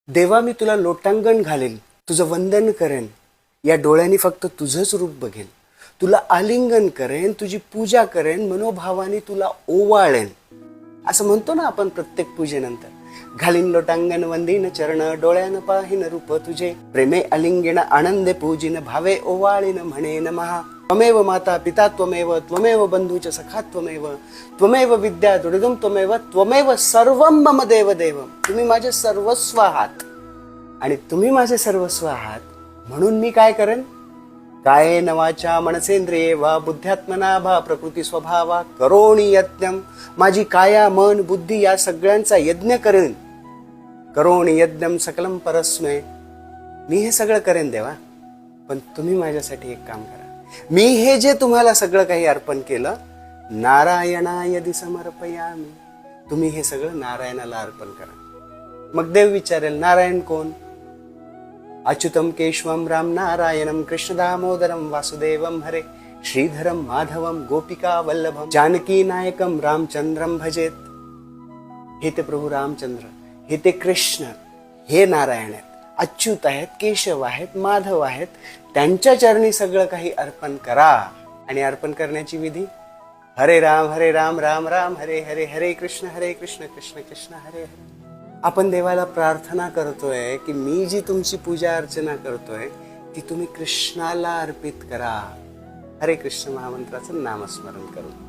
देवा, मी तुला लोटांगण घालेन, तुझं वंदन करेन, या डोळ्यांनी फक्त तुझंच रूप बघेन, तुला आलिंगन करेन, तुझी पूजा करेन, मनोभावाने तुला ओवाळेन, असं म्हणतो ना आपण प्रत्येक पूजेनंतर. घालीन लोटांगण वंदीन चरण, डोळ्यानं पाहिन रूप तुझे, प्रेमे अलिंगण आनंदे पूजिन, भावे ओवाळीन म्हणेन महा. त्वमेव माता पिता त्वमेव, त्वमेव बंधूच सखा त्वमेव, त्वमेव विद्या दुर्गम त्वमेव, त्वमेव सर्वं मम देव देव. तुम्ही माझे सर्वस्व आहात आणि तुम्ही माझे सर्वस्व आहात, म्हणून मी काय करेन? कायेन वाचा मनसेंद्रिये वा बुद्ध्यात्मना भा प्रकृती स्वभावा करोणी यज्ञम. माझी काया मन बुद्धी या सगळ्यांचा यज्ञ करेन. करोणी यज्ञम सकलम परस्मै. मी हे सगळं करेन देवा, पण तुम्ही माझ्यासाठी एक काम करा. मी हे जे तुम्हाला सगळं काही अर्पण केलं, नारायणाय समर्पयामि. तुम्ही हे सगळं नारायणाला अर्पण करा. मग देव विचारेल, नारायण कोण? अच्युतम केशवम राम नारायणम कृष्ण दामोदरम वासुदेवम हरे श्रीधरम माधवम गोपिका वल्लभम जानकी नायकम रामचंद्रम भजेत. हे ते प्रभू रामचंद्र, हे ते कृष्ण, हे नारायण आहेत, अच्युत आहेत, केशव आहेत, माधव आहेत. त्यांच्या चरणी सगळं काही अर्पण करा. आणि अर्पण करण्याची विधी, हरे राम राम राम हरे हरे, हरे कृष्ण कृष्ण कृष्ण हरे हरे. आपण देवाला प्रार्थना करतोय की मी जी तुमची पूजा अर्चना करतोय ती तुम्ही कृष्णाला अर्पित करा. हरे कृष्ण महामंत्राचं नामस्मरण करून